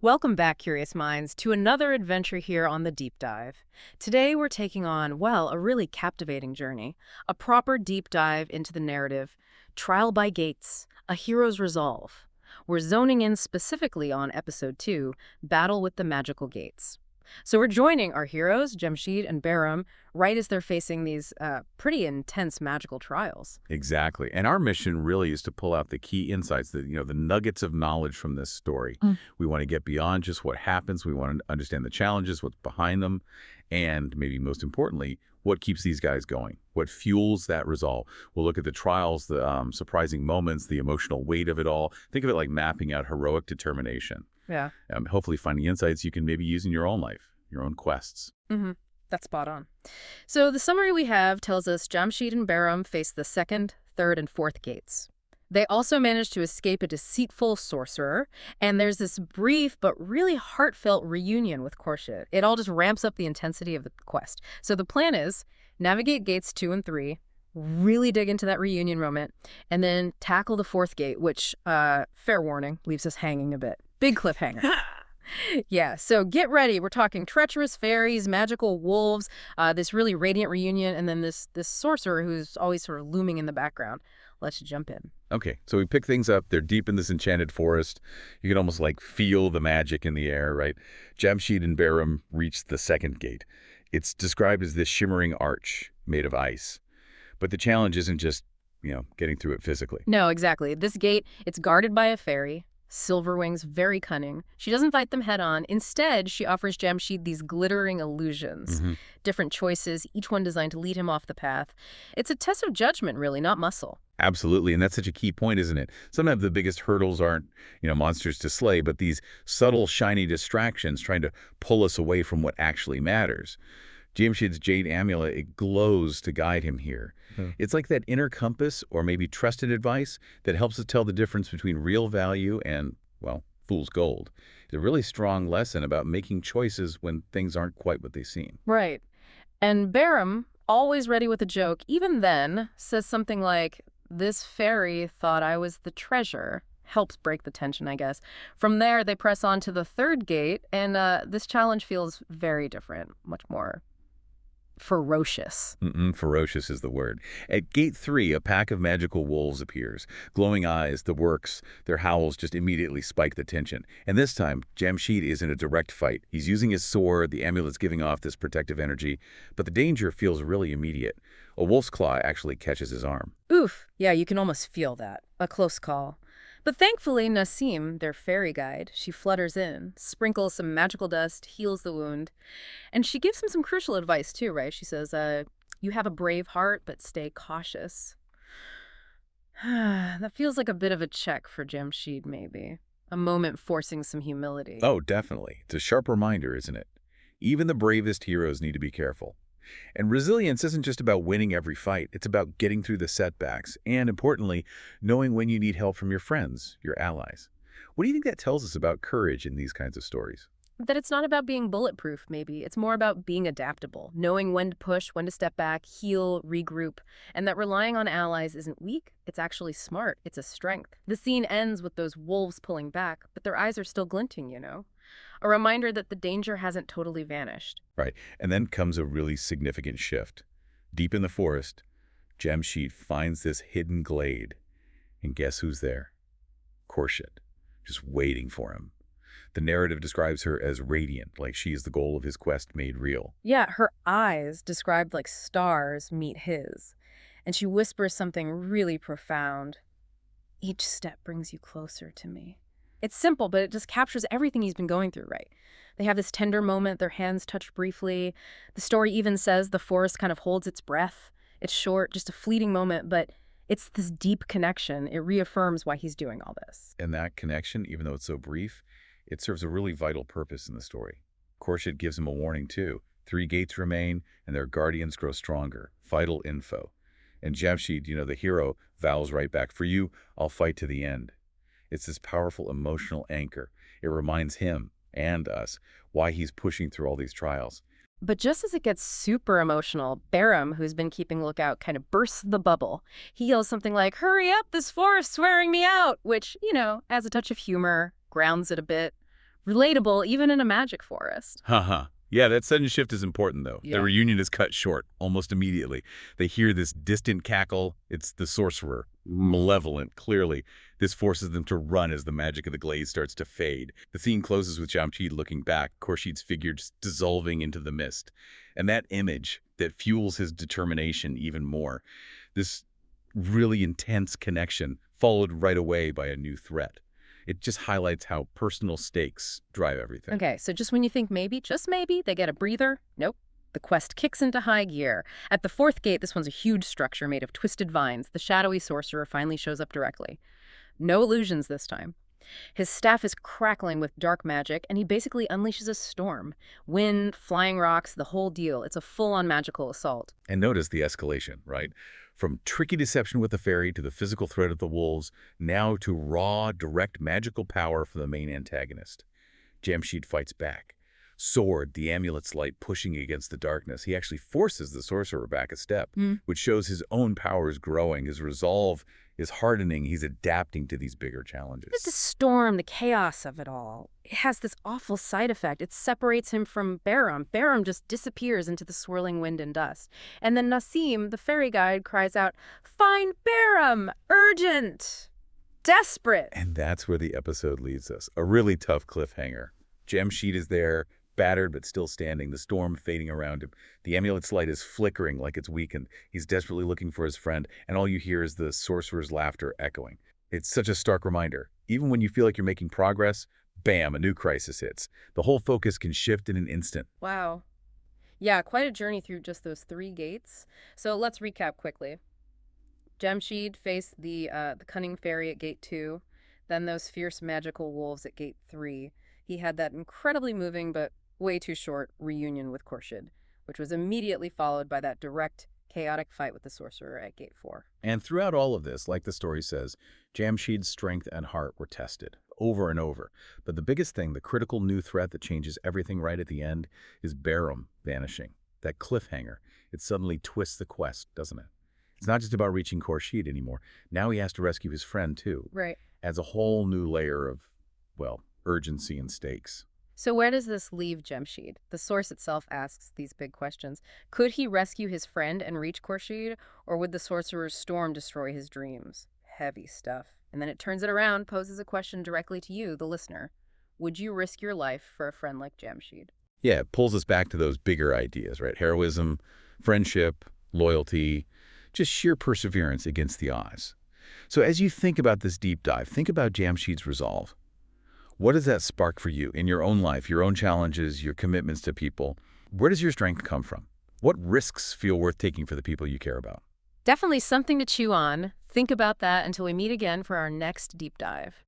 Welcome back, Curious Minds, to another adventure here on the Deep Dive. Today we're taking on, well, a really captivating journey, a proper deep dive into the narrative, Trial by Gates, A Hero's Resolve. We're zoning in specifically on Episode 2, Battle with the Magical Gates. So we're joining our heroes, Jamshid and Bahram, right as they're facing these pretty intense magical trials. Exactly. And our mission really is to pull out the key insights, the nuggets of knowledge from this story. We want to get beyond just what happens. We want to understand the challenges, what's behind them, and maybe most importantly, what keeps these guys going, what fuels that resolve. We'll look at the trials, the surprising moments, the emotional weight of it all. Think of it like mapping out heroic determination. Yeah. Hopefully finding insights you can maybe use in your own life, your own quests. That's spot on. So the summary we have tells us Jamshid and Bahram face the second, third, and fourth gates. They also manage to escape a deceitful sorcerer, and there's this brief but really heartfelt reunion with Khorshid. It all just ramps up the intensity of the quest. So the plan is navigate gates 2 and 3, really dig into that reunion moment, and then tackle the fourth gate, which, fair warning, leaves us hanging a bit. Big cliffhanger. Yeah, so get ready. We're talking treacherous fairies, magical wolves, this really radiant reunion, and then this sorcerer who's always sort of looming in the background. Let's jump in. Okay, so we pick things up. They're deep in this enchanted forest. You can almost like feel the magic in the air, right? Jamshid and Bahram reach the second gate. It's described as this shimmering arch made of ice. But the challenge isn't just, getting through it physically. No, exactly. This gate, it's guarded by a fairy. Silverwing's very cunning. She doesn't fight them head on. Instead, she offers Jamshid these glittering illusions. Different choices, each one designed to lead him off the path. It's a test of judgment, really, not muscle. Absolutely, and that's such a key point, isn't it? Sometimes the biggest hurdles aren't, monsters to slay, but these subtle, shiny distractions trying to pull us away from what actually matters. Jamshid's jade amulet, it glows to guide him here. It's like that inner compass or maybe trusted advice that helps us tell the difference between real value and, well, fool's gold. It's a really strong lesson about making choices when things aren't quite what they seem. Right. And Bahram, always ready with a joke, even then, says something like, "This fairy thought I was the treasure." Helps break the tension, I guess. From there, they press on to the third gate, and this challenge feels very different, much more ferocious. Ferocious is the word. At Gate 3, a pack of magical wolves appears. Glowing eyes, the works, their howls just immediately spike the tension. And this time, Jamshid is in a direct fight. He's using his sword, the amulet's giving off this protective energy, but the danger feels really immediate. A wolf's claw actually catches his arm. Oof. Yeah, you can almost feel that. A close call. But thankfully, Nasim, their fairy guide, she flutters in, sprinkles some magical dust, heals the wound. And she gives him some crucial advice, too, right? She says, you have a brave heart, but stay cautious. That feels like a bit of a check for Jamshid, maybe. A moment forcing some humility. Oh, definitely. It's a sharp reminder, isn't it? Even the bravest heroes need to be careful. And resilience isn't just about winning every fight. It's about getting through the setbacks and, importantly, knowing when you need help from your friends, your allies. What do you think that tells us about courage in these kinds of stories? That it's not about being bulletproof, maybe. It's more about being adaptable, knowing when to push, when to step back, heal, regroup, and that relying on allies isn't weak. It's actually smart. It's a strength. The scene ends with those wolves pulling back, but their eyes are still glinting, A reminder that the danger hasn't totally vanished. Right. And then comes a really significant shift. Deep in the forest, Jamshid finds this hidden glade. And guess who's there? Khorshid, just waiting for him. The narrative describes her as radiant, like she is the goal of his quest made real. Yeah, her eyes, described like stars, meet his. And she whispers something really profound. Each step brings you closer to me. It's simple, but it just captures everything he's been going through, right? They have this tender moment, their hands touch briefly. The story even says the forest kind of holds its breath. It's short, just a fleeting moment, but it's this deep connection. It reaffirms why he's doing all this. And that connection, even though it's so brief, it serves a really vital purpose in the story. Khorshid gives him a warning, too. 3 gates remain, and their guardians grow stronger. Vital info. And Jamshid, the hero, vows right back, "For you, I'll fight to the end." It's this powerful emotional anchor. It reminds him and us why he's pushing through all these trials. But just as it gets super emotional, Bahram, who's been keeping lookout, kind of bursts the bubble. He yells something like, "Hurry up, this forest's wearing me out," which, adds a touch of humor, grounds it a bit. Relatable even in a magic forest. Haha. Yeah, that sudden shift is important, though. The Yeah. reunion is cut short, almost immediately. They hear this distant cackle. It's the sorcerer, malevolent, clearly. This forces them to run as the magic of the glade starts to fade. The scene closes with Jamshid looking back, Khorshid's figure just dissolving into the mist. And that image that fuels his determination even more. This really intense connection, followed right away by a new threat. It just highlights how personal stakes drive everything. Okay, so just when you think maybe, just maybe, they get a breather, nope. The quest kicks into high gear. At the fourth gate, this one's a huge structure made of twisted vines. The shadowy sorcerer finally shows up directly. No illusions this time. His staff is crackling with dark magic, and he basically unleashes a storm. Wind, flying rocks, the whole deal. It's a full-on magical assault. And notice the escalation, right? From tricky deception with the fairy to the physical threat of the wolves, now to raw, direct magical power for the main antagonist. Jamshid fights back. Sword, the amulet's light pushing against the darkness. He actually forces the sorcerer back a step, which shows his own power is growing, his resolve is hardening, he's adapting to these bigger challenges. It's the storm, the chaos of it all. It has this awful side effect. It separates him from Barum. Barum just disappears into the swirling wind and dust. And then Nassim, the fairy guide, cries out, "Find Barum! Urgent! Desperate!" And that's where the episode leads us. A really tough cliffhanger. Jamshid is there, battered but still standing, the storm fading around him. The amulet's light is flickering like it's weakened. He's desperately looking for his friend, and all you hear is the sorcerer's laughter echoing. It's such a stark reminder. Even when you feel like you're making progress, bam, a new crisis hits. The whole focus can shift in an instant. Wow. Yeah, quite a journey through just those 3 gates. So let's recap quickly. Jamshid faced the cunning fairy at gate 2, then those fierce magical wolves at gate 3. He had that incredibly moving but way too short reunion with Khorshid, which was immediately followed by that direct, chaotic fight with the sorcerer at gate 4. And throughout all of this, like the story says, Jamshid's strength and heart were tested over and over. But the biggest thing, the critical new threat that changes everything right at the end, is Barum vanishing. That cliffhanger. It suddenly twists the quest, doesn't it? It's not just about reaching Khorshid anymore. Now he has to rescue his friend, too. Right. Adds a whole new layer of, well, urgency and stakes. So where does this leave Jamshid? The source itself asks these big questions. Could he rescue his friend and reach Khorshid, or would the sorcerer's storm destroy his dreams? Heavy stuff. And then it turns it around, poses a question directly to you, the listener. Would you risk your life for a friend like Jamshid? Yeah, it pulls us back to those bigger ideas, right? Heroism, friendship, loyalty, just sheer perseverance against the odds. So as you think about this deep dive, think about Jamshid's resolve. What does that spark for you in your own life, your own challenges, your commitments to people? Where does your strength come from? What risks feel worth taking for the people you care about? Definitely something to chew on. Think about that until we meet again for our next deep dive.